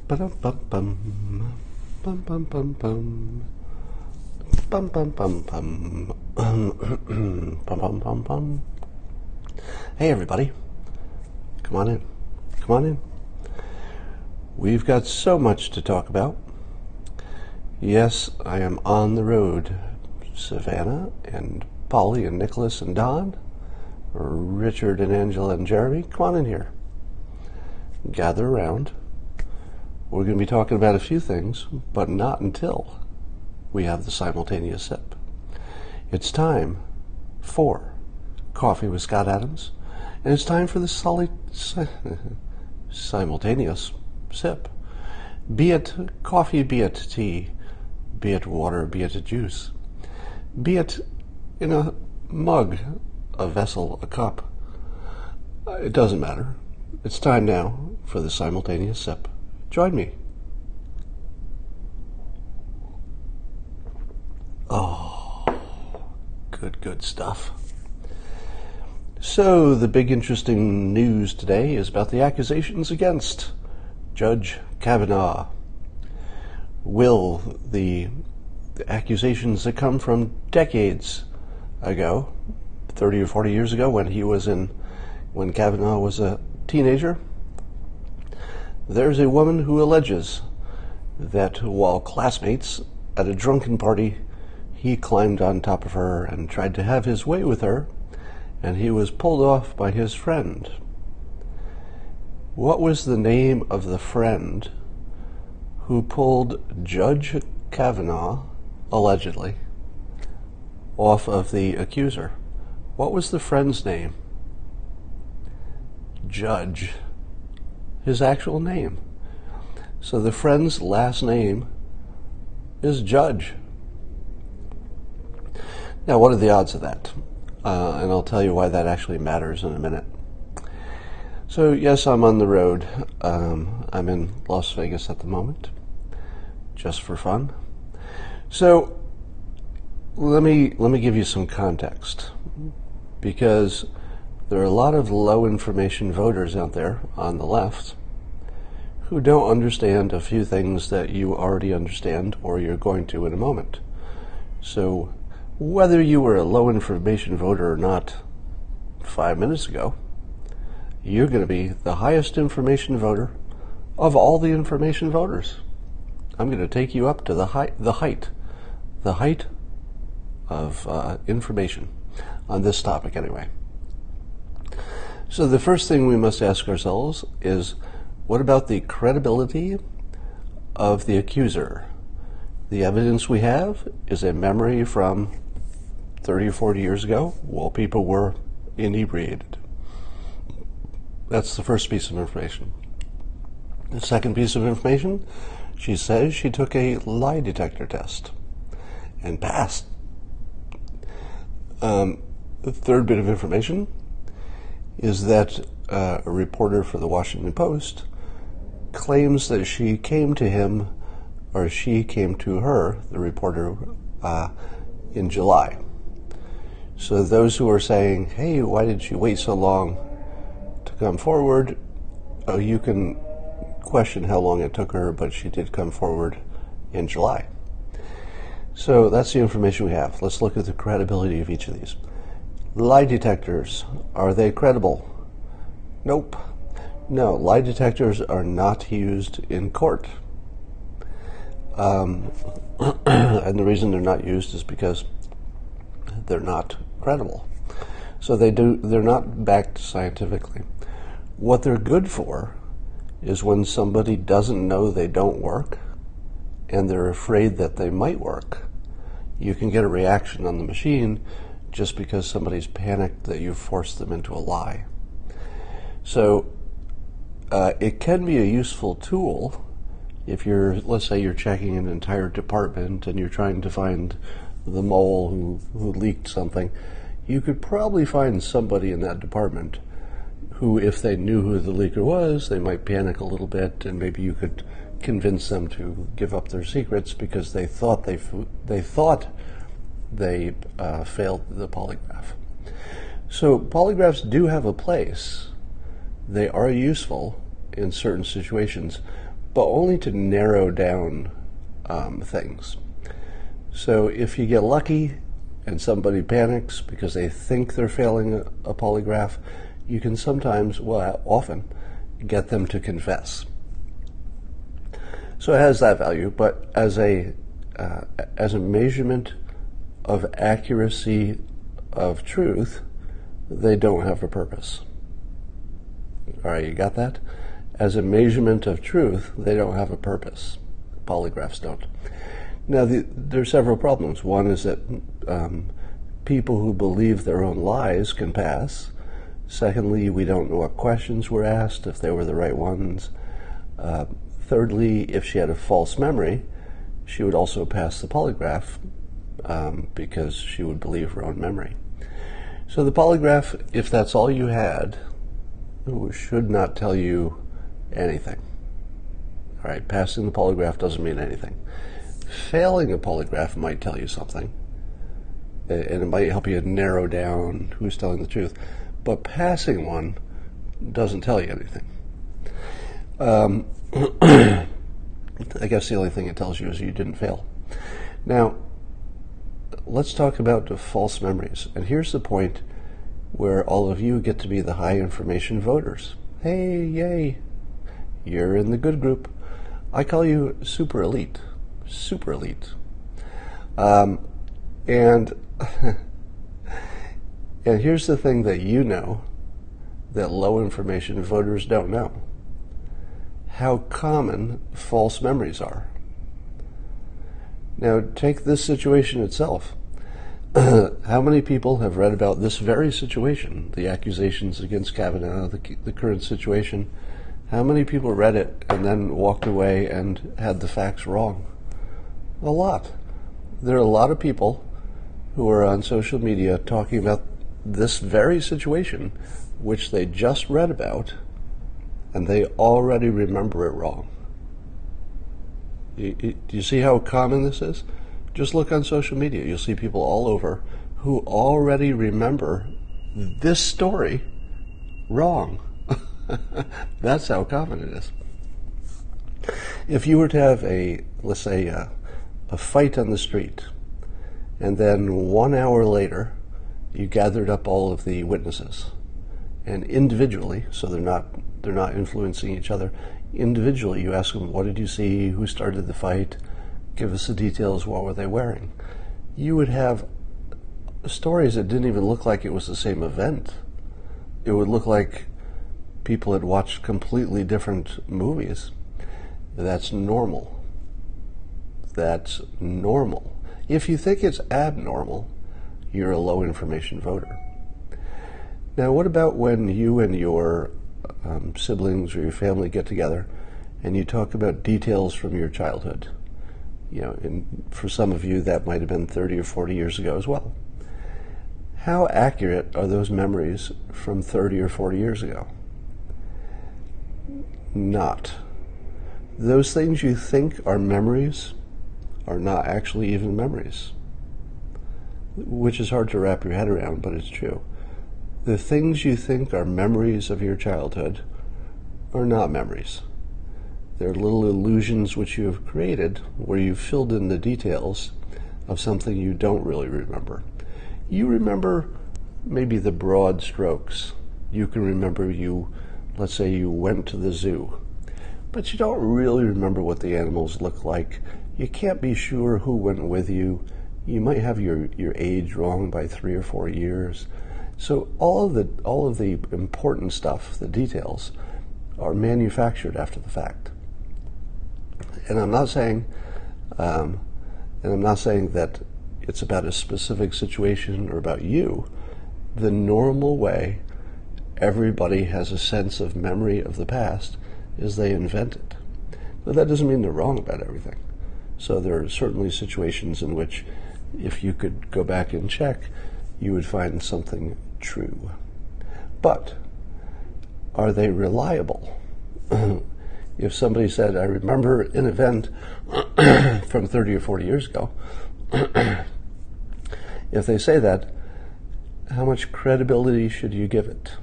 Ba-dum-bum-bum. Bum-bum-bum-bum. Bum-bum-bum-bum. Bum-bum-bum-bum. Hey, everybody. Come on in. Come on in. We've got so much to talk about. Yes, I am on the road. Savannah and Polly and Nicholas and Don, Richard and Angela and Jeremy, come on in here. Gather around. We're going to be talking about a few things, but not until we have the simultaneous sip. It's time for Coffee with Scott Adams, and it's time for the simultaneous sip. Be it coffee, be it tea, be it water, be it a juice, be it in a mug, a vessel, a cup. It doesn't matter. It's time now for the simultaneous sip. Join me. Oh, good stuff. So, the big interesting news today is about the accusations against Judge Kavanaugh. Will the accusations that come from decades ago, 30 or 40 years ago, when Kavanaugh was a teenager, there's a woman who alleges that while classmates at a drunken party, he climbed on top of her and tried to have his way with her, and he was pulled off by his friend. What was the name of the friend who pulled Judge Kavanaugh, allegedly, off of the accuser? What was the friend's name? Judge. His actual name. So the friend's last name is Judge. Now, what are the odds of that? And I'll tell you why that actually matters in a minute. So, yes, I'm on the road. I'm in Las Vegas at the moment, just for fun. So, let me give you some context, because there are a lot of low information voters out there on the left who don't understand a few things that you already understand or you're going to in a moment. So whether you were a low information voter or not 5 minutes ago, you're going to be the highest information voter of all the information voters. I'm going to take you up to the height of information on this topic anyway. So the first thing we must ask ourselves is, what about the credibility of the accuser? The evidence we have is a memory from 30 or 40 years ago while people were inebriated. That's the first piece of information. The second piece of information, she says she took a lie detector test and passed. The third bit of information is that a reporter for the Washington Post claims that she came to him, or she came to her, the reporter, in July. So those who are saying, hey, why did she wait so long to come forward? Oh, you can question how long it took her, but she did come forward in July. So that's the information we have. Let's look at the credibility of each of these. Lie detectors, are they credible? Nope. No, lie detectors are not used in court. And the reason they're not used is because they're not credible. So they're not backed scientifically. What they're good for is when somebody doesn't know they don't work and they're afraid that they might work. You can get a reaction on the machine just because somebody's panicked that you've forced them into a lie. So it can be a useful tool if let's say you're checking an entire department and you're trying to find the mole who leaked something. You could probably find somebody in that department who, if they knew who the leaker was, they might panic a little bit, and maybe you could convince them to give up their secrets because they thought they failed the polygraph. So polygraphs do have a place. They are useful in certain situations, but only to narrow down things. So if you get lucky and somebody panics because they think they're failing a polygraph, you can sometimes, well, often, get them to confess. So it has that value, but as a measurement of accuracy of truth, they don't have a purpose. All right, you got that? As a measurement of truth, they don't have a purpose. Polygraphs don't. Now, there are several problems. One is that people who believe their own lies can pass. Secondly, we don't know what questions were asked, if they were the right ones. Thirdly, if she had a false memory, she would also pass the polygraph because she would believe her own memory. So the polygraph, if that's all you had, should not tell you anything. All right, passing the polygraph doesn't mean anything. Failing a polygraph might tell you something, and it might help you narrow down who's telling the truth. But passing one doesn't tell you anything. I guess the only thing it tells you is you didn't fail. Now, let's talk about the false memories. And here's the point where all of you get to be the high information voters. Hey, yay, you're in the good group. I call you super elite. Super elite. And and here's the thing that you know that low information voters don't know: how common false memories are. Now, take this situation itself. How many people have read about this very situation, the accusations against Kavanaugh, the current situation? How many people read it and then walked away and had the facts wrong? A lot. There are a lot of people who are on social media talking about this very situation, which they just read about, and they already remember it wrong. Do you see how common this is? Just look on social media. You'll see people all over who already remember this story wrong. That's how common it is. If you were to have let's say, a fight on the street, and then 1 hour later, you gathered up all of the witnesses, and individually, so they're not influencing each other, individually you ask them, what did you see, who started the fight, give us the details, what were they wearing? You would have stories that didn't even look like it was the same event. It would look like people had watched completely different movies. That's normal. That's normal. If you think it's abnormal, you're a low information voter. Now, what about when you and your siblings or your family get together and you talk about details from your childhood? You know, and for some of you that might have been 30 or 40 years ago as well. How accurate are those memories from 30 or 40 years ago? Not. Those things you think are memories are not actually even memories, which is hard to wrap your head around, but it's true. The things you think are memories of your childhood are not memories. They're little illusions which you have created where you've filled in the details of something you don't really remember. You remember maybe the broad strokes. You can remember let's say you went to the zoo, but you don't really remember what the animals look like. You can't be sure who went with you. You might have your age wrong by 3 or 4 years. So all of the important stuff, the details, are manufactured after the fact. And I'm not saying that it's about a specific situation or about you. The normal way everybody has a sense of memory of the past is they invent it. But that doesn't mean they're wrong about everything. So there are certainly situations in which, if you could go back and check, you would find something true. But are they reliable? If somebody said, I remember an event from 30 or 40 years ago, if they say that, how much credibility should you give it?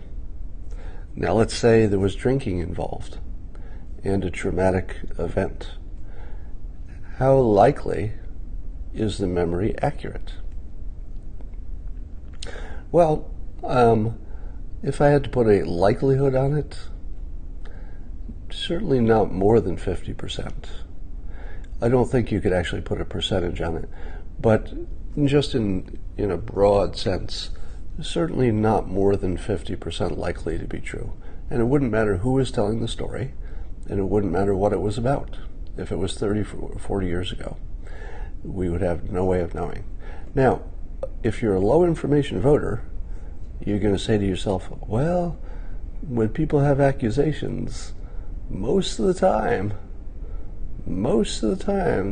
Now let's say there was drinking involved, and a traumatic event, how likely is the memory accurate? Well, if I had to put a likelihood on it, certainly not more than 50%. I don't think you could actually put a percentage on it, but just in a broad sense, certainly not more than 50% likely to be true. And it wouldn't matter who was telling the story, and it wouldn't matter what it was about. If it was 30, 40 years ago, we would have no way of knowing. Now, if you're a low information voter, you're going to say to yourself, well, when people have accusations, most of the time,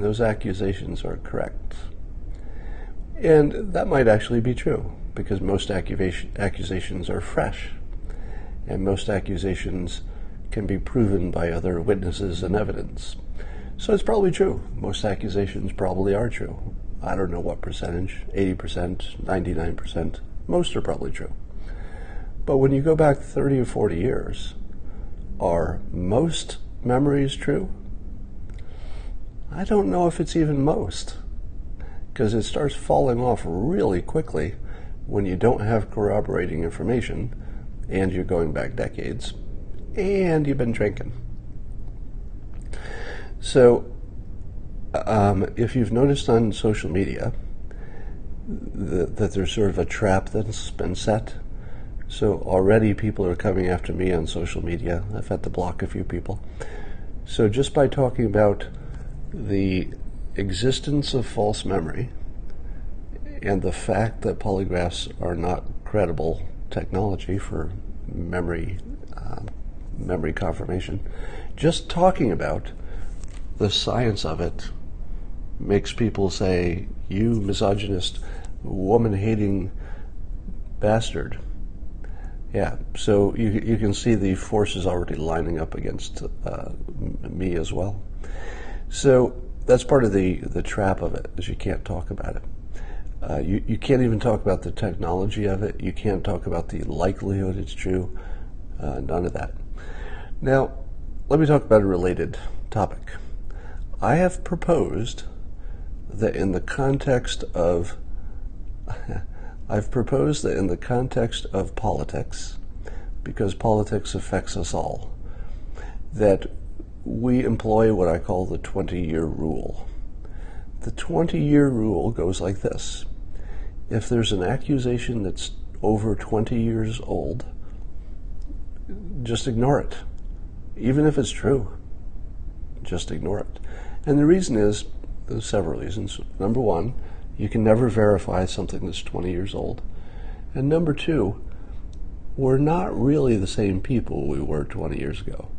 those accusations are correct. And that might actually be true, because most accusations are fresh, and most accusations can be proven by other witnesses and evidence. So it's probably true. Most accusations probably are true. I don't know what percentage, 80%, 99%, most are probably true. But when you go back 30 or 40 years, are most memories true? I don't know if it's even most, because it starts falling off really quickly when you don't have corroborating information, and you're going back decades, and you've been drinking. So, if you've noticed on social media that there's sort of a trap that's been set, so already people are coming after me on social media. I've had to block a few people. So just by talking about the existence of false memory and the fact that polygraphs are not credible technology for memory confirmation, just talking about the science of it makes people say, you misogynist, woman-hating bastard. Yeah, so you can see the forces already lining up against me as well. So that's part of the trap of it, is you can't talk about it. You can't even talk about the technology of it. You can't talk about the likelihood it's true. None of that. Now, let me talk about a related topic. I have proposed that in the context of politics, because politics affects us all, that we employ what I call the 20-year rule. The 20-year rule goes like this. If there's an accusation that's over 20 years old, just ignore it. Even if it's true, just ignore it. And the reason is, there's several reasons. Number one, you can never verify something that's 20 years old. And number two, we're not really the same people we were 20 years ago.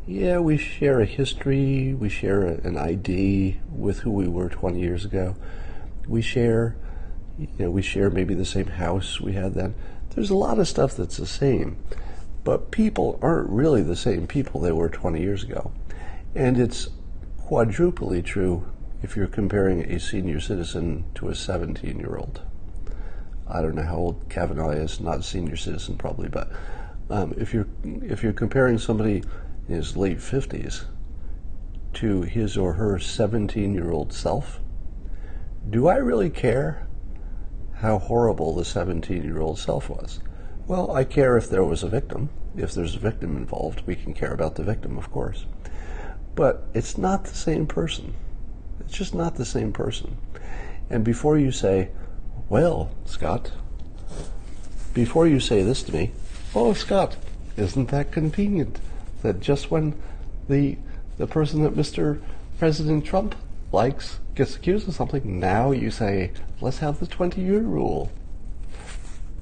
Yeah, we share a history, we share an ID with who we were 20 years ago. We share maybe the same house we had then. There's a lot of stuff that's the same, but people aren't really the same people they were 20 years ago. And it's quadruply true if you're comparing a senior citizen to a 17-year-old. I don't know how old Kavanaugh is, not a senior citizen probably, but if you're comparing somebody in his late 50s to his or her 17-year-old self, do I really care how horrible the 17-year-old self was? Well, I care if there was a victim. If there's a victim involved, we can care about the victim, of course. But it's not the same person. It's just not the same person. And before you say, well, Scott, before you say this to me, oh, Scott, isn't that convenient that just when the person that Mr. President Trump likes gets accused of something, now you say, let's have the 20-year rule.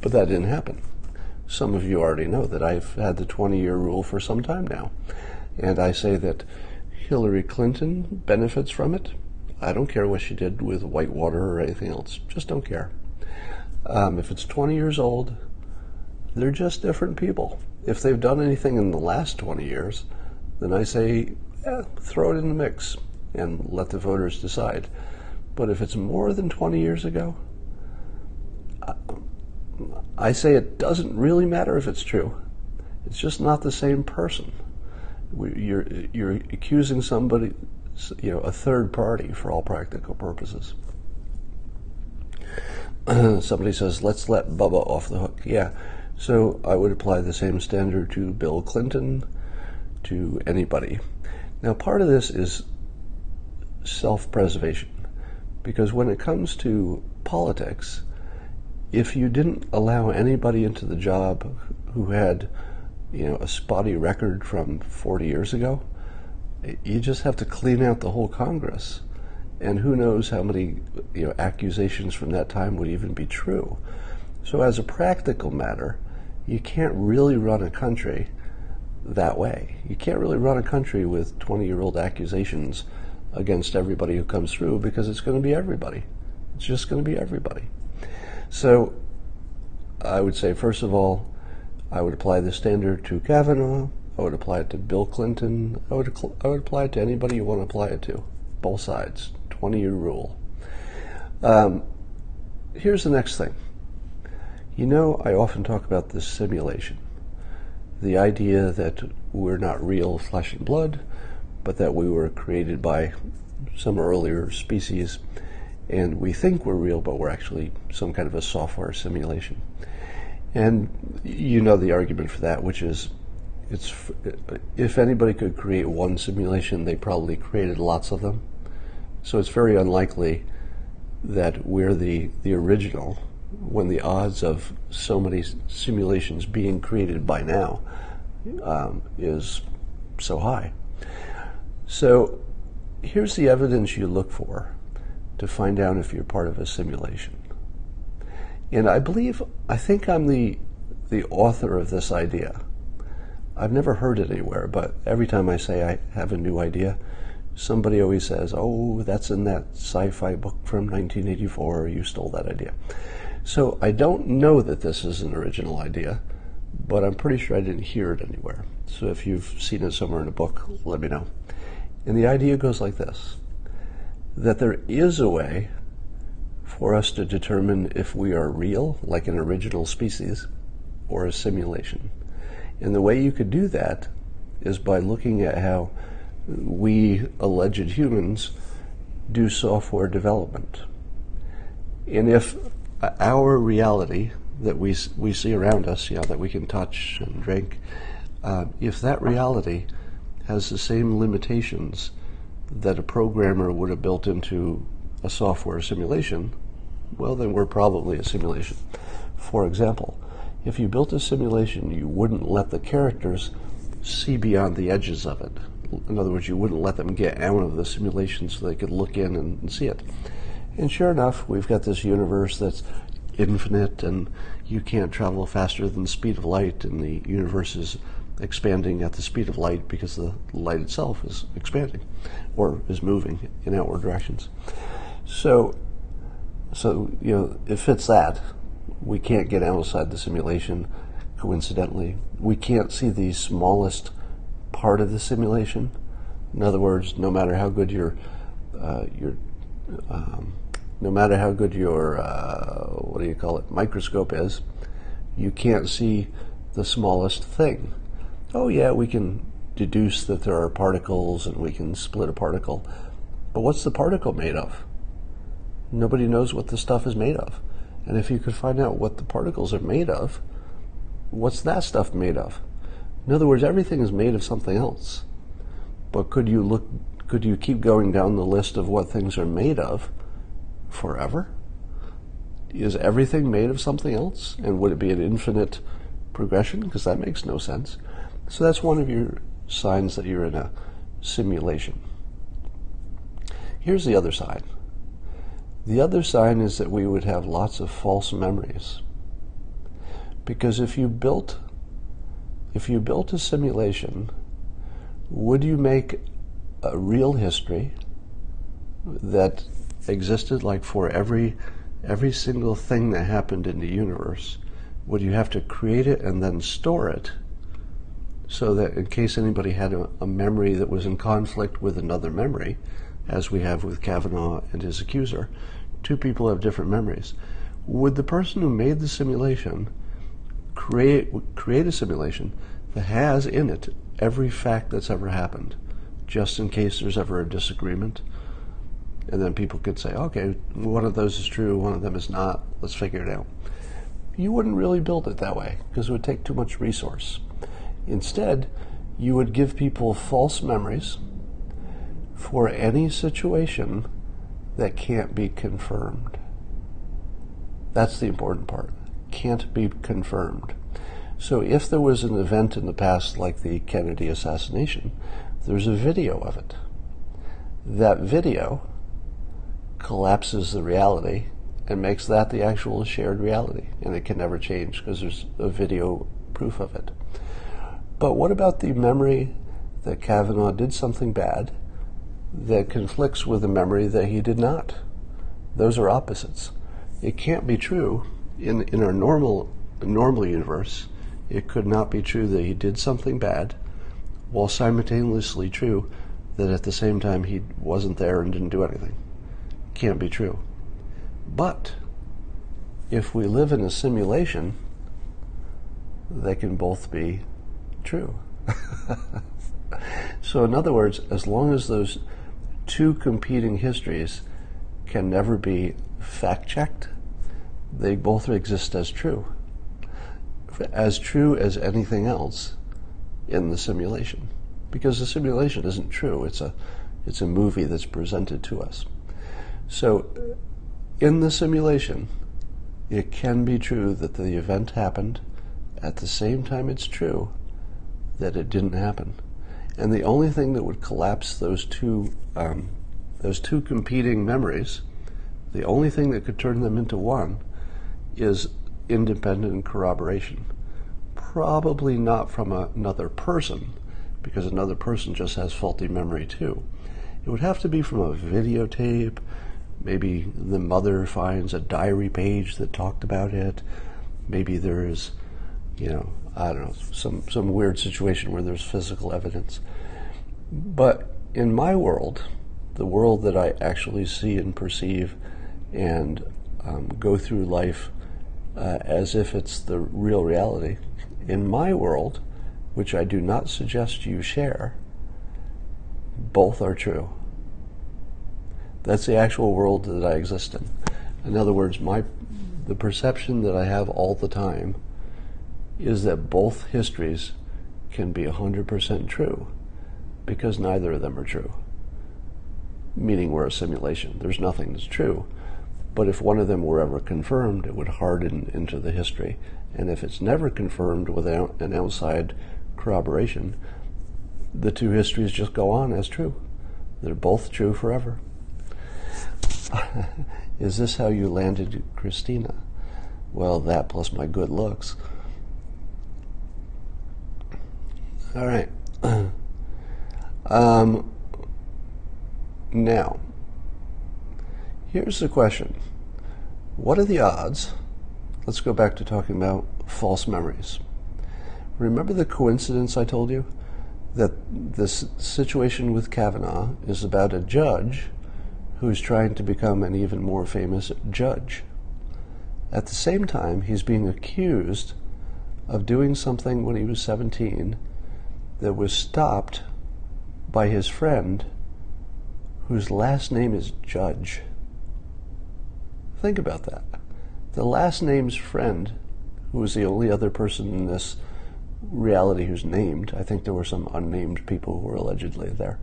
But that didn't happen. Some of you already know that I've had the 20-year rule for some time now. And I say that Hillary Clinton benefits from it. I don't care what she did with Whitewater or anything else. Just don't care. If it's 20 years old, they're just different people. If they've done anything in the last 20 years, then I say, throw it in the mix and let the voters decide. But if it's more than 20 years ago, I say it doesn't really matter if it's true. It's just not the same person. You're accusing somebody, a third party for all practical purposes. Somebody says, let's let Bubba off the hook. Yeah, so I would apply the same standard to Bill Clinton, to anybody. Now, part of this is self-preservation, because when it comes to politics, if you didn't allow anybody into the job who had, a spotty record from 40 years ago, you just have to clean out the whole Congress. And who knows how many, accusations from that time would even be true. So as a practical matter, you can't really run a country that way. You can't really run a country with 20-year-old accusations against everybody who comes through, because it's going to be everybody. It's just going to be everybody. So I would say, first of all, I would apply the standard to Kavanaugh. I would apply it to Bill Clinton. I would apply it to anybody you want to apply it to. Both sides. 20-year rule. Here's the next thing. I often talk about this simulation. The idea that we're not real flesh and blood, but that we were created by some earlier species, and we think we're real, but we're actually some kind of a software simulation. And the argument for that, which is, if anybody could create one simulation, they probably created lots of them. So it's very unlikely that we're the original, when the odds of so many simulations being created by now is so high. So here's the evidence you look for to find out if you're part of a simulation. And I think I'm the author of this idea. I've never heard it anywhere, but every time I say I have a new idea, somebody always says, oh, that's in that sci-fi book from 1984, you stole that idea. So I don't know that this is an original idea, but I'm pretty sure I didn't hear it anywhere. So if you've seen it somewhere in a book, let me know. And the idea goes like this, that there is a way for us to determine if we are real, like an original species, or a simulation. And the way you could do that is by looking at how we alleged humans do software development. And if our reality that we see around us, that we can touch and drink, if that reality has the same limitations that a programmer would have built into a software simulation, well, then we're probably a simulation. For example, if you built a simulation, you wouldn't let the characters see beyond the edges of it. In other words, you wouldn't let them get out of the simulation so they could look in and see it. And sure enough, we've got this universe that's infinite, and you can't travel faster than the speed of light, and the universe is expanding at the speed of light because the light itself is expanding or is moving in outward directions. So it fits that. We can't get outside the simulation coincidentally. We can't see the smallest part of the simulation. In other words, no matter how good your microscope is, you can't see the smallest thing. Oh yeah, we can deduce that there are particles and we can split a particle, but what's the particle made of? Nobody knows what the stuff is made of. And if you could find out what the particles are made of, what's that stuff made of? In other words, everything is made of something else. But could you keep going down the list of what things are made of forever? Is everything made of something else? And would it be an infinite progression? Because that makes no sense. So that's one of your signs that you're in a simulation. Here's the other side. The other sign is that we would have lots of false memories. Because if you built a simulation, would you make a real history that existed like for every single thing that happened in the universe? Would you have to create it and then store it so that in case anybody had a memory that was in conflict with another memory, as we have with Kavanaugh and his accuser, two people have different memories. Would the person who made the simulation create a simulation that has in it every fact that's ever happened, just in case there's ever a disagreement. And then people could say, okay, one of those is true, one of them is not, let's figure it out. You wouldn't really build it that way because it would take too much resource. Instead, you would give people false memories for any situation that can't be confirmed. That's the important part. Can't be confirmed. So if there was an event in the past like the Kennedy assassination, there's a video of it. That video collapses the reality and makes that the actual shared reality, and it can never change because there's a video proof of it. But what about the memory that Kavanaugh did something bad that conflicts with the memory that he did not? Those are opposites. It can't be true in our normal universe. It could not be true that he did something bad while simultaneously true that at the same time he wasn't there and didn't do anything. Can't be true. But if we live in a simulation, they can both be true. So in other words, as long as those two competing histories can never be fact-checked, they both exist as true as anything else in the simulation. Because the simulation isn't true, it's a movie that's presented to us. So in the simulation, it can be true that the event happened at the same time it's true that it didn't happen. And the only thing that would collapse those two competing memories, the only thing that could turn them into one, is independent corroboration. Probably not from another person, because another person just has faulty memory too. It would have to be from a videotape. Maybe the mother finds a diary page that talked about it. Maybe there's, I don't know, some weird situation where there's physical evidence. But in my world, the world that I actually see and perceive and go through life as if it's the real reality, in my world, which I do not suggest you share, both are true. That's the actual world that I exist in. In other words, the perception that I have all the time is that both histories can be 100% true, because neither of them are true. Meaning we're a simulation. There's nothing that's true. But if one of them were ever confirmed, it would harden into the history. And if it's never confirmed without an outside corroboration, the two histories just go on as true. They're both true forever. Is this how you landed Christina? Well, that plus my good looks. All right. Now, here's the question. What are the odds? Let's go back to talking about false memories. Remember the coincidence I told you? That this situation with Kavanaugh is about a judge who's trying to become an even more famous judge. At the same time, he's being accused of doing something when he was 17 that was stopped by his friend whose last name is Judge. Think about that. The last name's friend, who was the only other person in this reality who's named, I think there were some unnamed people who were allegedly there,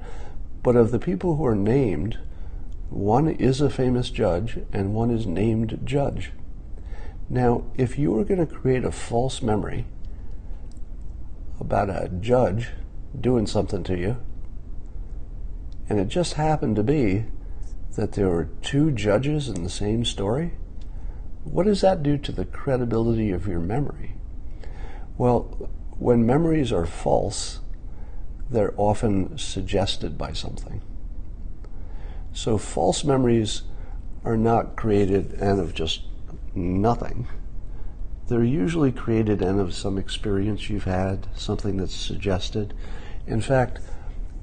but of the people who are named, one is a famous judge and one is named Judge. Now, if you were going to create a false memory about a judge doing something to you, and it just happened to be that there were two judges in the same story, what does that do to the credibility of your memory? Well, when memories are false, they're often suggested by something. So false memories are not created out of just nothing. They're usually created out of some experience you've had, something that's suggested. In fact,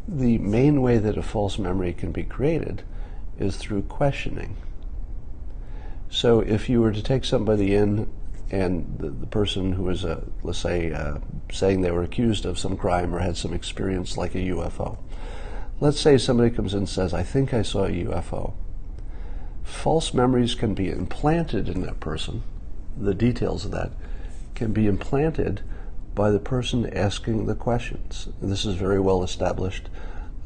the main way that a false memory can be created is through questioning. So if you were to take somebody in and the person who was, let's say, saying they were accused of some crime or had some experience like a UFO. Let's say somebody comes in and says, I think I saw a UFO. False memories can be implanted in that person. The details of that can be implanted by the person asking the questions. And this is very well established.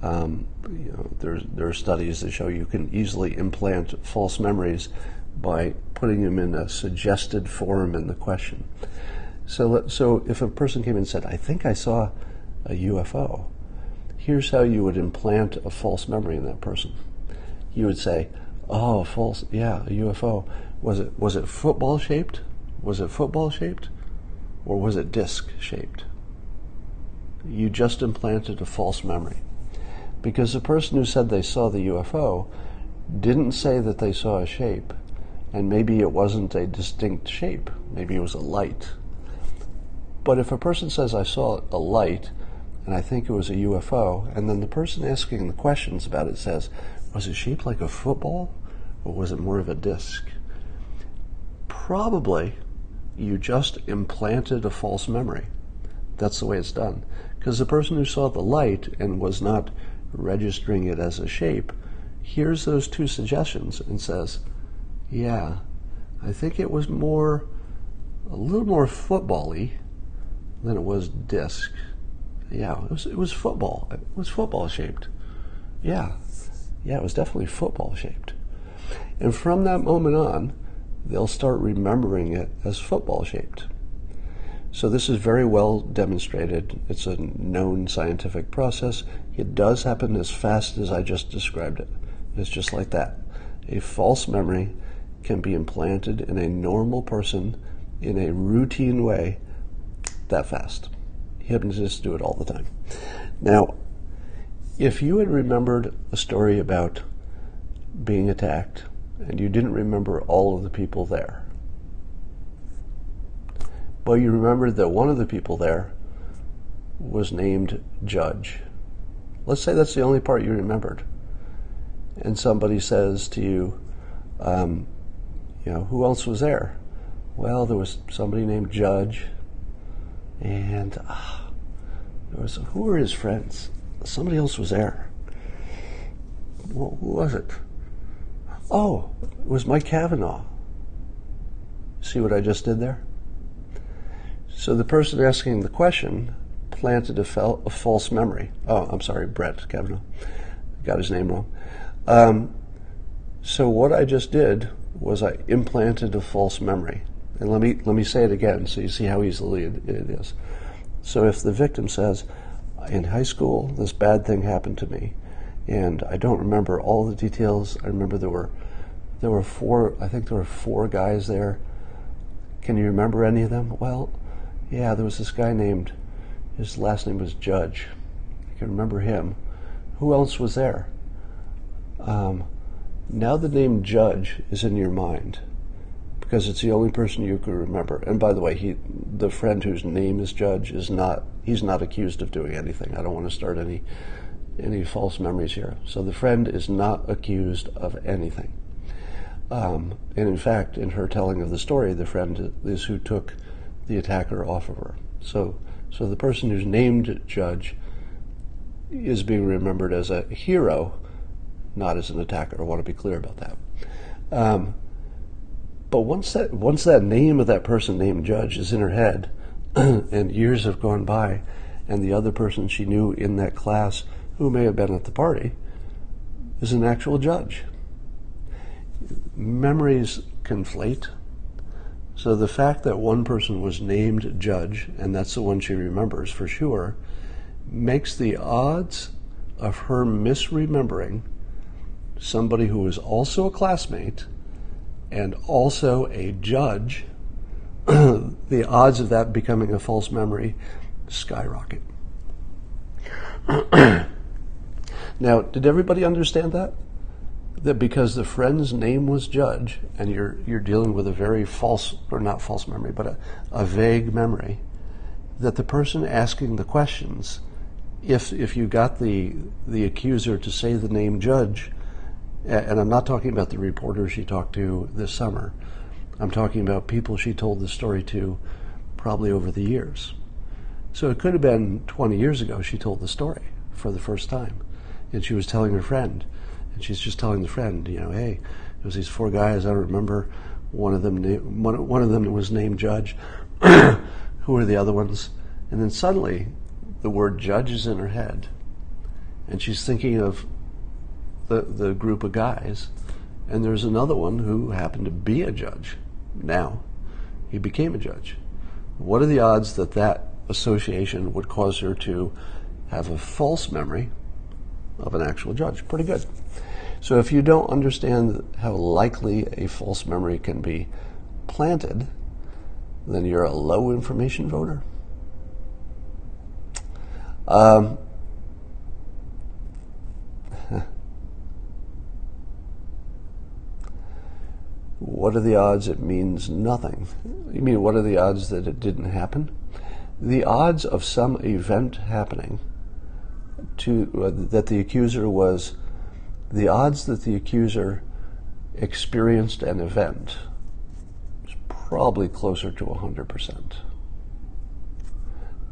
There are studies that show you can easily implant false memories by putting them in a suggested form in the question. So if a person came in and said, I think I saw a UFO, here's how you would implant a false memory in that person. You would say, oh, false, yeah, a UFO. Was it football shaped? Was it football shaped? Or was it disc shaped? You just implanted a false memory. Because the person who said they saw the UFO didn't say that they saw a shape, and maybe it wasn't a distinct shape. Maybe it was a light. But if a person says, I saw a light, and I think it was a UFO, and then the person asking the questions about it says, was it shaped like a football, or was it more of a disc? Probably you just implanted a false memory. That's the way it's done. Because the person who saw the light and was not registering it as a shape hears those two suggestions and says, yeah, I think it was a little more football-y than it was disc. Yeah, it was football. It was football shaped. Yeah, it was definitely football shaped. And from that moment on, they'll start remembering it as football shaped. So this is very well demonstrated. It's a known scientific process. It does happen as fast as I just described it. It's just like that. A false memory can be implanted in a normal person in a routine way that fast. Hypnotists do it all the time. Now, if you had remembered a story about being attacked and you didn't remember all of the people there, but you remembered that one of the people there was named Judge. Let's say that's the only part you remembered. And somebody says to you, who else was there? Well, there was somebody named Judge, and who were his friends? Somebody else was there. Well, who was it? Oh, it was Mike Kavanaugh. See what I just did there? So the person asking the question planted a false memory. Oh, I'm sorry, Brett Kavanaugh. Got his name wrong. So what I just did was I implanted a false memory. And let me say it again so you see how easily it is. So if the victim says, in high school, this bad thing happened to me, and I don't remember all the details. I remember there were four guys there. Can you remember any of them? Well, yeah, there was this guy his last name was Judge. I can remember him. Who else was there? Now the name Judge is in your mind because it's the only person you can remember. And by the way, the friend whose name is Judge he's not accused of doing anything. I don't want to start any false memories here. So the friend is not accused of anything. And in fact, in her telling of the story, the friend is who took the attacker off of her. So the person who's named Judge is being remembered as a hero, not as an attacker. I want to be clear about that. But once that name of that person named Judge is in her head, and years have gone by, and the other person she knew in that class who may have been at the party is an actual judge. Memories conflate. So the fact that one person was named Judge, and that's the one she remembers for sure, makes the odds of her misremembering somebody who was also a classmate and also a judge, the odds of that becoming a false memory skyrocket. Now, did everybody understand that? That because the friend's name was Judge, and you're dealing with a very false, or not false memory, but a vague memory, that the person asking the questions, if you got the accuser to say the name Judge, and I'm not talking about the reporter she talked to this summer, I'm talking about people she told the story to probably over the years. So it could have been 20 years ago she told the story for the first time. And she was telling her friend. And she's just telling the friend, hey, it was these four guys. I don't remember. One of them was named Judge. Who are the other ones? And then suddenly the word judge is in her head. And she's thinking of the group of guys. And there's another one who happened to be a judge. Now, he became a judge. What are the odds that that association would cause her to have a false memory of an actual judge? Pretty good. So if you don't understand how likely a false memory can be planted, then you're a low information voter. What are the odds it means nothing? You mean, what are the odds that it didn't happen? The odds of some event happening that the accuser was, the odds that the accuser experienced an event is probably closer to 100%.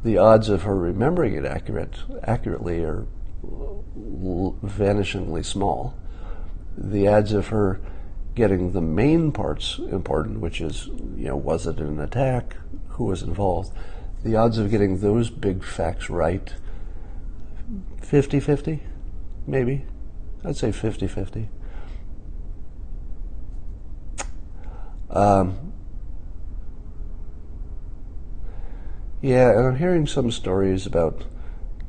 The odds of her remembering it accurately are vanishingly small. The odds of her getting the main parts important, which is, was it an attack? Who was involved? The odds of getting those big facts right, 50-50, maybe. I'd say 50-50. Yeah, and I'm hearing some stories about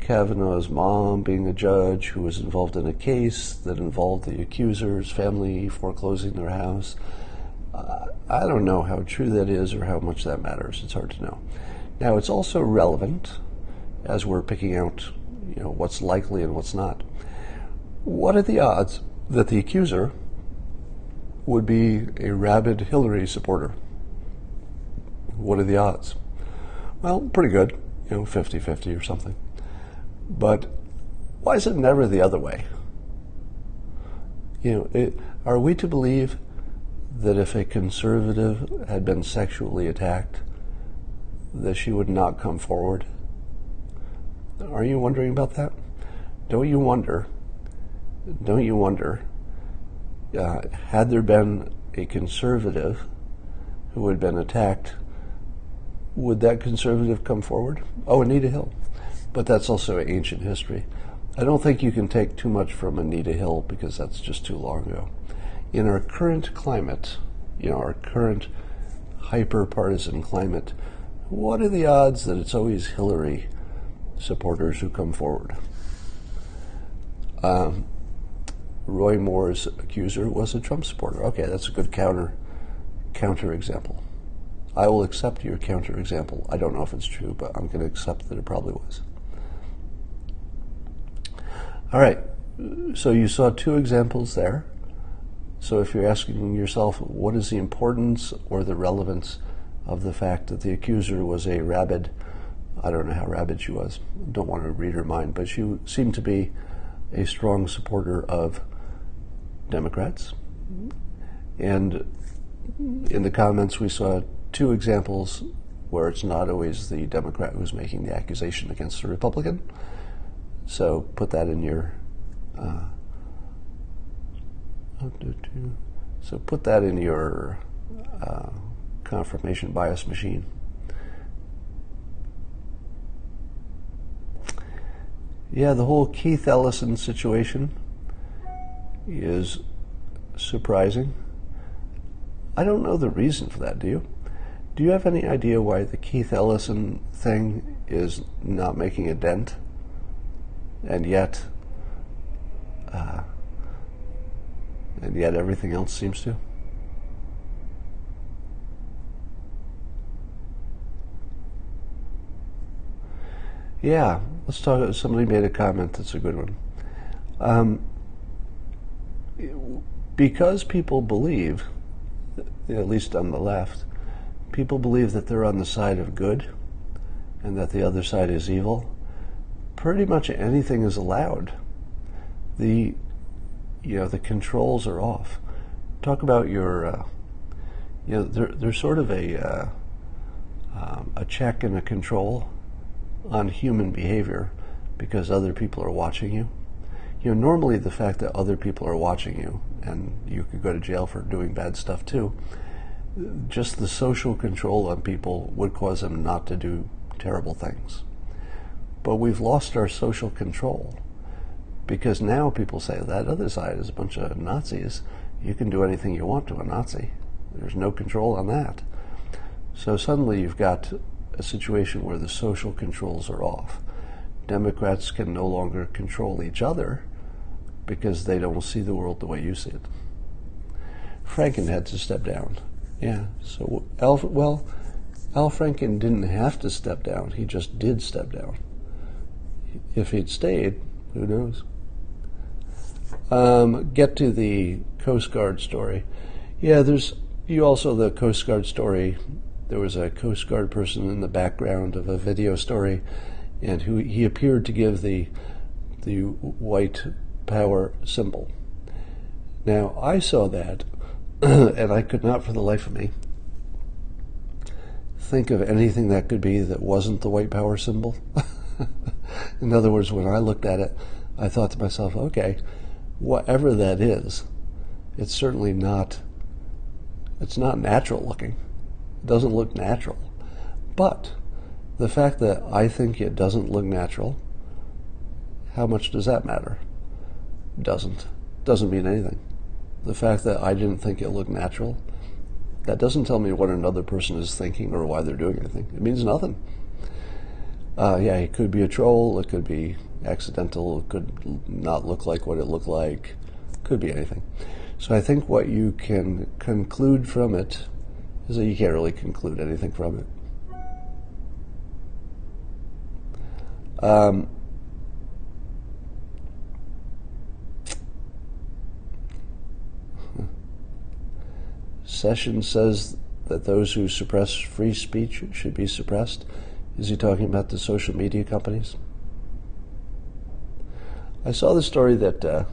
Kavanaugh's mom being a judge who was involved in a case that involved the accuser's family foreclosing their house. I don't know how true that is or how much that matters. It's hard to know. Now, it's also relevant as we're picking out, what's likely and what's not. What are the odds that the accuser would be a rabid Hillary supporter? What are the odds? Well, pretty good, 50-50 or something. But why is it never the other way? Are we to believe that if a conservative had been sexually attacked, that she would not come forward? Are you wondering about that? Don't you wonder, had there been a conservative who had been attacked, would that conservative come forward? Oh, Anita Hill. But that's also ancient history. I don't think you can take too much from Anita Hill because that's just too long ago. In our current climate, our current hyper-partisan climate, what are the odds that it's always Hillary supporters who come forward? Roy Moore's accuser was a Trump supporter. Okay, that's a good counter example. I will accept your counter example. I don't know if it's true, but I'm going to accept that it probably was. All right, so you saw two examples there. So if you're asking yourself, what is the importance or the relevance of the fact that the accuser was a rabid, I don't know how rabid she was, don't want to read her mind, but she seemed to be a strong supporter of Democrats. And in the comments we saw two examples where it's not always the Democrat who's making the accusation against the Republican. So put that in your confirmation bias machine. Yeah, the whole Keith Ellison situation is surprising. I don't know the reason for that, do you? Do you have any idea why the Keith Ellison thing is not making a dent? And yet everything else seems to? Yeah, let's talk. Somebody made a comment that's a good one. Because people believe, at least on the left, people believe that they're on the side of good and that the other side is evil. Pretty much anything is allowed. The controls are off. Talk about your There's sort of a check and a control on human behavior because other people are watching you. Normally the fact that other people are watching you, and you could go to jail for doing bad stuff too, just the social control on people would cause them not to do terrible things. But we've lost our social control because now people say that other side is a bunch of Nazis. You can do anything you want to a Nazi. There's no control on that. So suddenly you've got a situation where the social controls are off. Democrats can no longer control each other because they don't see the world the way you see it. Franken had to step down. Yeah, so Al Franken didn't have to step down. He just did step down. If he'd stayed, who knows? Get to the Coast Guard story. Yeah, the Coast Guard story. There was a Coast Guard person in the background of a video story, and he appeared to give the white power symbol. Now, I saw that, and I could not for the life of me think of anything that could be that wasn't the white power symbol. In other words, when I looked at it, I thought to myself, okay, whatever that is, it's certainly not, it's not natural looking. It doesn't look natural. But the fact that I think it doesn't look natural, how much does that matter? Doesn't mean anything. The fact that I didn't think it looked natural, that doesn't tell me what another person is thinking or why they're doing anything. It means nothing. Yeah, it could be a troll, it could be accidental, it could not look like what it looked like, could be anything. So I think what you can conclude from it is that you can't really conclude anything from it. Sessions says that those who suppress free speech should be suppressed. Is he talking about the social media companies? I saw the story that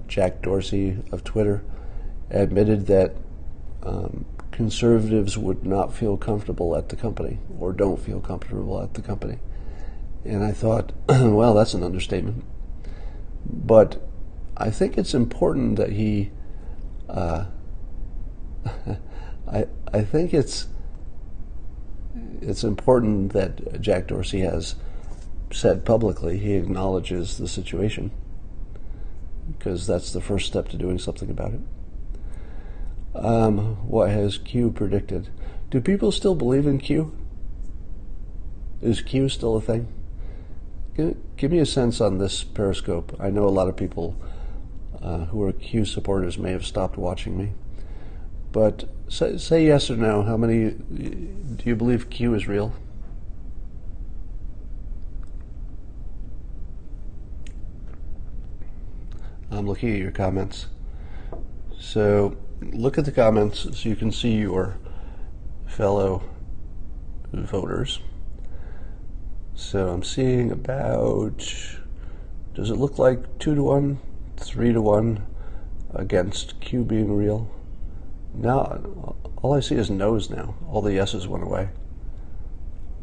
Jack Dorsey of Twitter admitted that conservatives would not feel comfortable at the company, or don't feel comfortable at the company. And I thought, well, that's an understatement. But I think it's important that he I think it's important that Jack Dorsey has said publicly he acknowledges the situation, because that's the first step to doing something about it. What has Q predicted? Do people still believe in Q? Is Q still a thing? Give me a sense on this Periscope. I know a lot of people who are Q supporters may have stopped watching me. But say yes or no. How many do you believe Q is real? I'm looking at your comments. So look at the comments so you can see your fellow voters. So I'm seeing about, does it look like 2-1, 3-1 against Q being real? Now, all I see is no's now. All the yeses went away.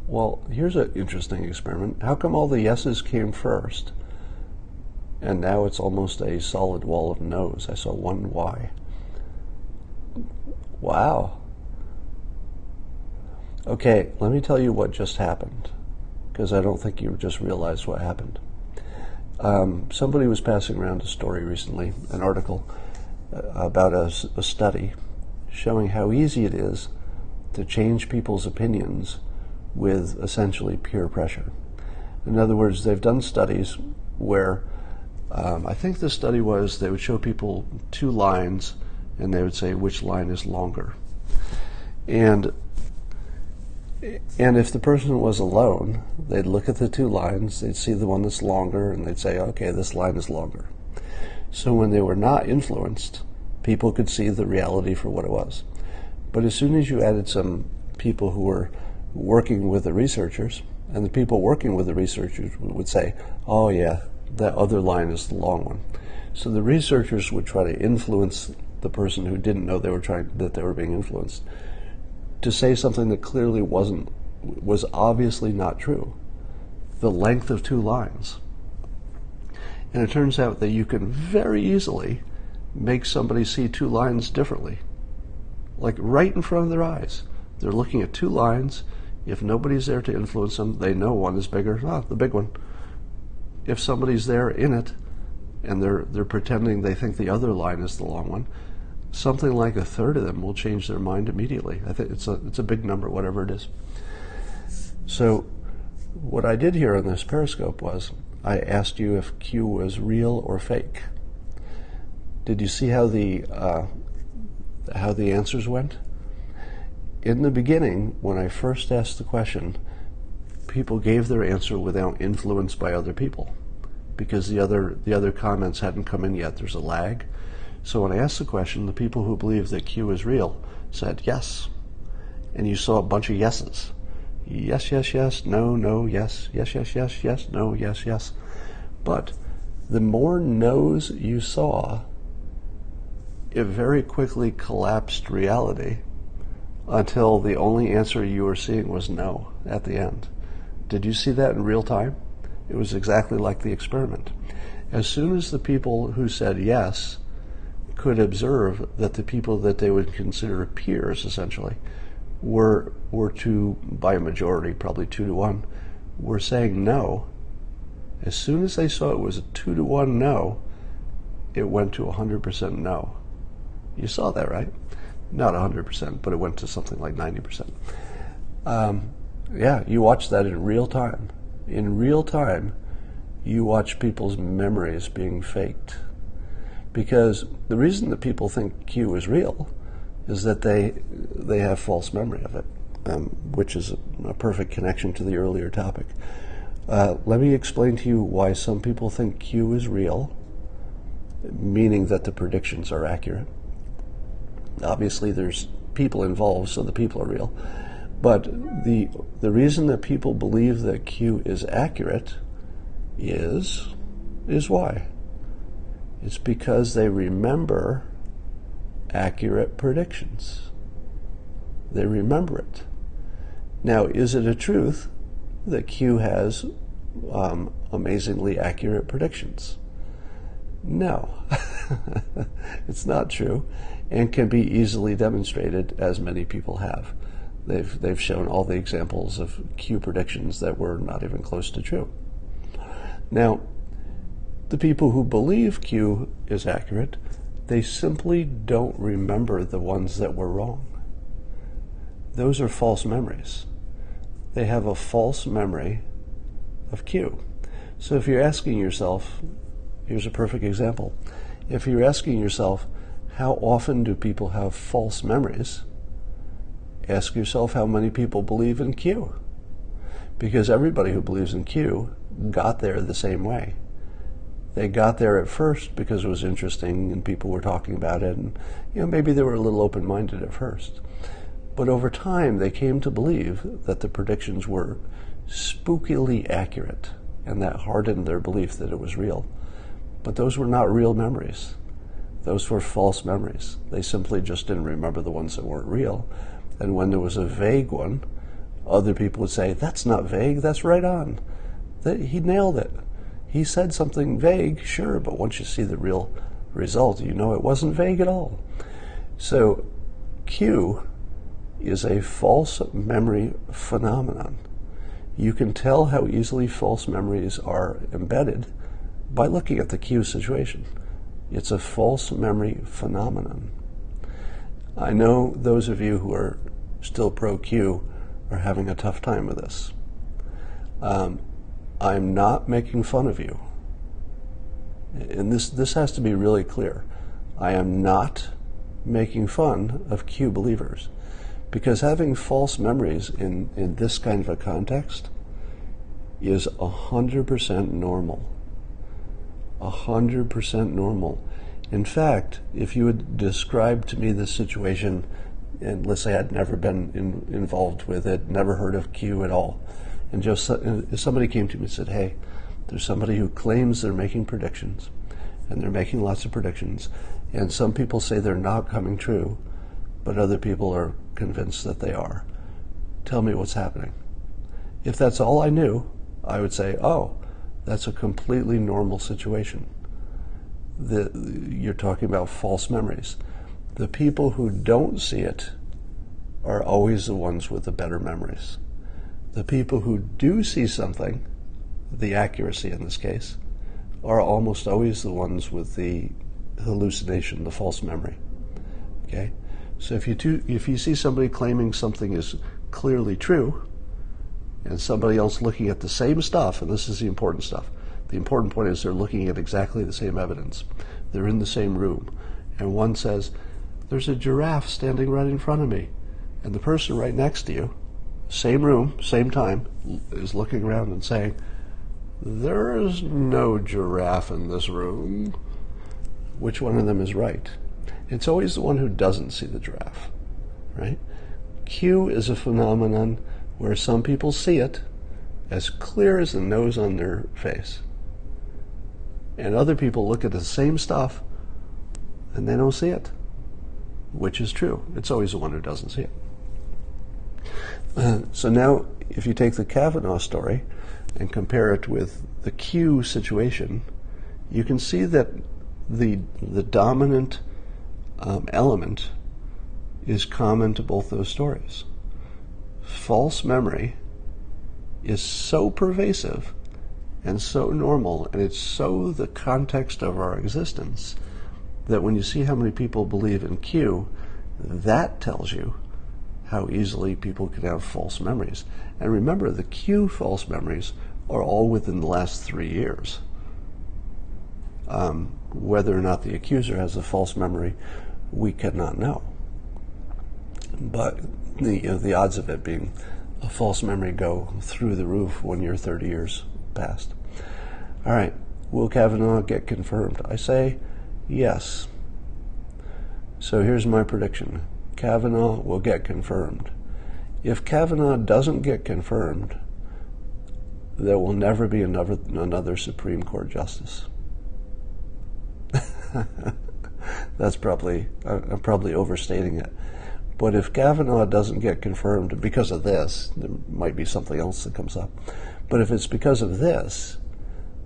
Well, here's an interesting experiment. How come all the yeses came first, and now it's almost a solid wall of no's? I saw one Y. Wow. Okay, let me tell you what just happened, because I don't think you just realized what happened. Somebody was passing around a story recently, an article about a study showing how easy it is to change people's opinions with essentially peer pressure. In other words, they've done studies where I think the study was they would show people two lines and they would say which line is longer. And if the person was alone, they'd look at the two lines, they'd see the one that's longer, and they'd say, okay, this line is longer. So when they were not influenced, people could see the reality for what it was. But as soon as you added some people who were working with the researchers, and the people working with the researchers would say, oh yeah, that other line is the long one. So the researchers would try to influence the person who didn't know that they were being influenced, to say something that clearly was obviously not true. The length of 2 lines. And it turns out that you can very easily make somebody see 2 lines differently. Like right in front of their eyes. They're looking at 2 lines. If nobody's there to influence them, they know one is bigger. The big one. If somebody's there in it, and they're pretending they think the other line is the long one, something like a third of them will change their mind immediately. I think it's a big number, whatever it is. So what I did here on this Periscope was I asked you if Q was real or fake. Did you see how the answers went? In the beginning, when I first asked the question, people gave their answer without influence by other people, because the other comments hadn't come in yet. There's a lag. So when I asked the question, the people who believe that Q is real said yes. And you saw a bunch of yeses. Yes, yes, yes, no, no, yes, yes, yes, yes, yes, no, yes, yes. But the more no's you saw, it very quickly collapsed reality until the only answer you were seeing was no at the end. Did you see that in real time? It was exactly like the experiment. As soon as the people who said yes could observe that the people that they would consider peers, essentially, were by a majority, probably 2-1, were saying no. As soon as they saw it was a 2-1 no, it went to 100% no. You saw that, right? Not 100%, but it went to something like 90%. Yeah, you watch that in real time. In real time, you watch people's memories being faked. Because the reason that people think Q is real is that they have false memory of it, which is a perfect connection to the earlier topic. Let me explain to you why some people think Q is real, meaning that the predictions are accurate. Obviously, there's people involved, so the people are real. But the reason that people believe that Q is accurate is why? It's because they remember accurate predictions. They remember it. Now, is it a truth that Q has amazingly accurate predictions? No, it's not true, and can be easily demonstrated, as many people have. They've shown all the examples of Q predictions that were not even close to true. Now, the people who believe Q is accurate, they simply don't remember the ones that were wrong. Those are false memories. They have a false memory of Q. So if you're asking yourself, here's a perfect example. If you're asking yourself, how often do people have false memories? Ask yourself how many people believe in Q. Because everybody who believes in Q got there the same way. They got there at first because it was interesting and people were talking about it, and maybe they were a little open-minded at first. But over time, they came to believe that the predictions were spookily accurate, and that hardened their belief that it was real. But those were not real memories. Those were false memories. They simply just didn't remember the ones that weren't real. And when there was a vague one, other people would say, that's not vague, that's right on. He nailed it. He said something vague, sure, but once you see the real result, you know it wasn't vague at all. So Q is a false memory phenomenon. You can tell how easily false memories are embedded by looking at the Q situation. It's a false memory phenomenon. I know those of you who are still pro-Q are having a tough time with this. I'm not making fun of you. And this has to be really clear. I am not making fun of Q believers. Because having false memories in this kind of a context is 100% normal. 100% normal. In fact, if you would describe to me this situation, and let's say I'd never been involved with it, never heard of Q at all, and just if somebody came to me and said, hey, there's somebody who claims they're making predictions, and they're making lots of predictions, and some people say they're not coming true, but other people are convinced that they are. Tell me what's happening. If that's all I knew, I would say, oh, that's a completely normal situation. You're talking about false memories. The people who don't see it are always the ones with the better memories. The people who do see something, the accuracy in this case, are almost always the ones with the hallucination, the false memory. Okay? So if you see somebody claiming something is clearly true, and somebody else looking at the same stuff, and this is the important stuff, the important point is they're looking at exactly the same evidence. They're in the same room, and one says, there's a giraffe standing right in front of me, and the person right next to you, same room, same time, is looking around and saying, there is no giraffe in this room. Which one of them is right? It's always the one who doesn't see the giraffe, right? Q is a phenomenon where some people see it as clear as the nose on their face, and other people look at the same stuff and they don't see it. Which is true? It's always the one who doesn't see it. So now, if you take the Kavanaugh story and compare it with the Q situation, you can see that the dominant element is common to both those stories. False memory is so pervasive and so normal, and it's so the context of our existence, that when you see how many people believe in Q, that tells you how easily people can have false memories. And remember, the Q false memories are all within the last 3 years. Whether or not the accuser has a false memory, we cannot know. But the odds of it being a false memory go through the roof when you're 30 years past. All right, will Kavanaugh get confirmed? I say yes. So here's my prediction. Kavanaugh will get confirmed. If Kavanaugh doesn't get confirmed, there will never be another Supreme Court justice. I'm probably overstating it. But if Kavanaugh doesn't get confirmed because of this, there might be something else that comes up. But if it's because of this,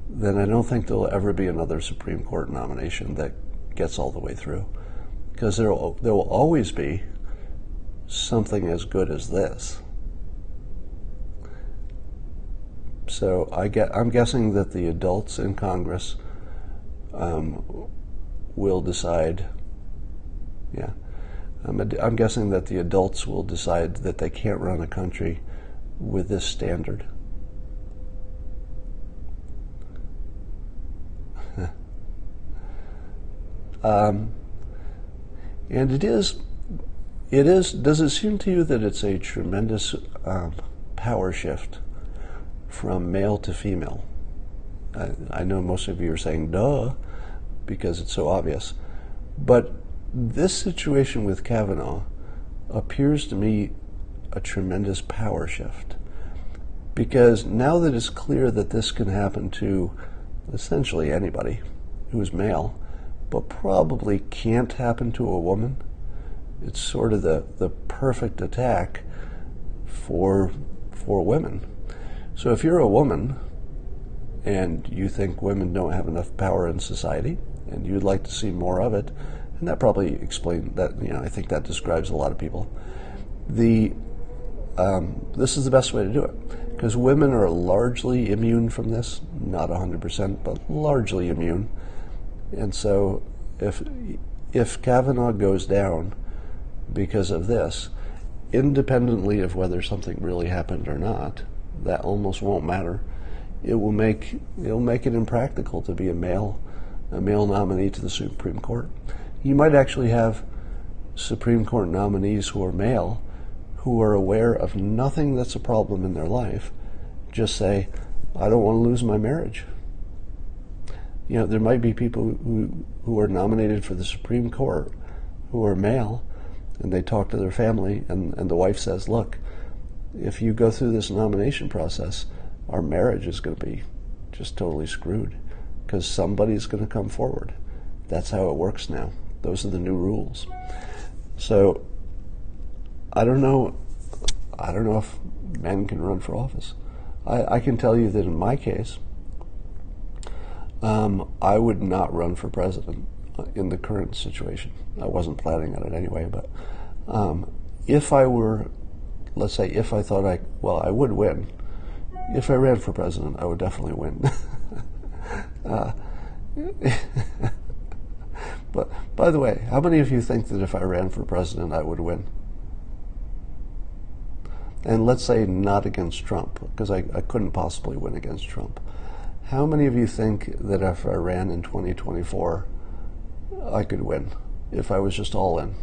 then I don't think there'll ever be another Supreme Court nomination that gets all the way through. Because there will always be something as good as this. So I'm guessing that the adults in Congress will decide. Yeah, I'm guessing that the adults will decide that they can't run a country with this standard. And it is, does it seem to you that it's a tremendous power shift from male to female? I know most of you are saying, duh, because it's so obvious. But this situation with Kavanaugh appears to me a tremendous power shift. Because now that it's clear that this can happen to essentially anybody who's male, but probably can't happen to a woman, it's sort of the perfect attack for women. So if you're a woman and you think women don't have enough power in society and you'd like to see more of it, and that probably explains that, I think that describes a lot of people. This is the best way to do it, because women are largely immune from this, not 100%, but largely immune. And so if Kavanaugh goes down because of this, independently of whether something really happened or not, that almost won't matter. It'll make it impractical to be a male nominee to the Supreme Court. You might actually have Supreme Court nominees who are male, who are aware of nothing that's a problem in their life, just say, I don't want to lose my marriage. There might be people who are nominated for the Supreme Court who are male, and they talk to their family, and the wife says, look, if you go through this nomination process, our marriage is going to be just totally screwed, because somebody's going to come forward. That's how it works now. Those are the new rules. So I don't know if men can run for office. I can tell you that in my case, I would not run for president in the current situation. I wasn't planning on it anyway, but if I were, let's say, if I thought I would win. If I ran for president, I would definitely win. But by the way, how many of you think that if I ran for president, I would win? And let's say not against Trump, because I couldn't possibly win against Trump. How many of you think that if I ran in 2024, I could win, if I was just all in?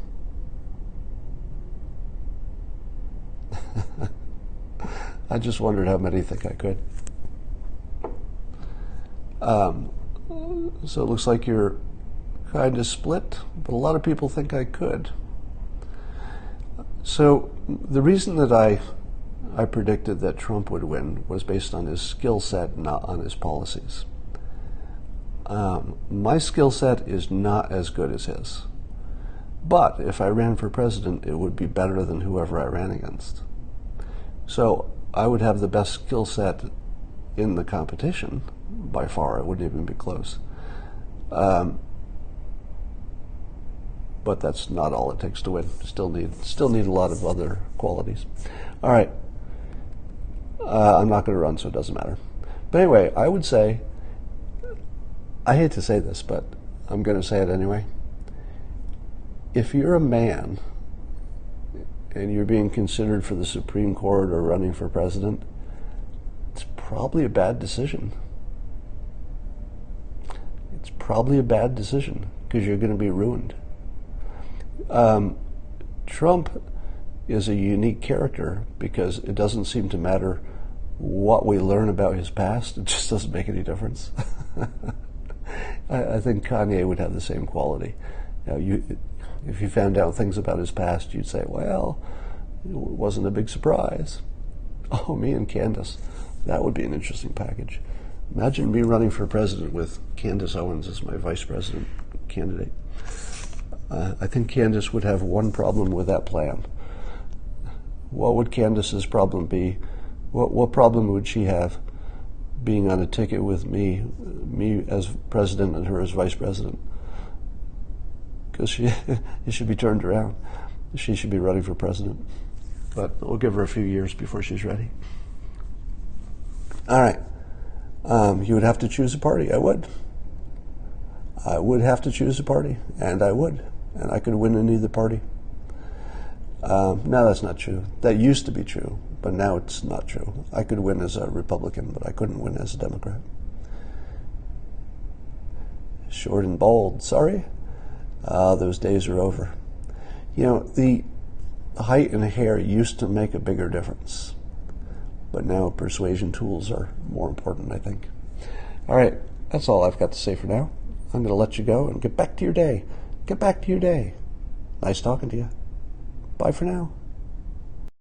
I just wondered how many think I could. So it looks like you're kind of split, but a lot of people think I could. So the reason that I predicted that Trump would win was based on his skill set, not on his policies. My skill set is not as good as his. But if I ran for president, it would be better than whoever I ran against. So I would have the best skill set in the competition by far. It wouldn't even be close. But that's not all it takes to win. Still need a lot of other qualities. All right. I'm not going to run, so it doesn't matter. But anyway, I would say, I hate to say this, but I'm going to say it anyway. If you're a man and you're being considered for the Supreme Court or running for president, it's probably a bad decision. It's probably a bad decision because you're going to be ruined. Trump is a unique character because it doesn't seem to matter what we learn about his past. It just doesn't make any difference. I think Kanye would have the same quality. If you found out things about his past, you'd say, well, it wasn't a big surprise. Oh, me and Candace. That would be an interesting package. Imagine me running for president with Candace Owens as my vice president candidate. I think Candace would have one problem with that plan. What would Candace's problem be? What problem would she have being on a ticket with me as president and her as vice president? Because it should be turned around. She should be running for president. But we'll give her a few years before she's ready. All right. You would have to choose a party. I would. I would have to choose a party, and I would. And I could win in either party. No, that's not true. That used to be true, but now it's not true. I could win as a Republican, but I couldn't win as a Democrat. Short and bold, sorry. Those days are over. You know, the height and hair used to make a bigger difference, but now persuasion tools are more important, I think. All right, that's all I've got to say for now. I'm going to let you go and get back to your day. Get back to your day. Nice talking to you. Bye for now.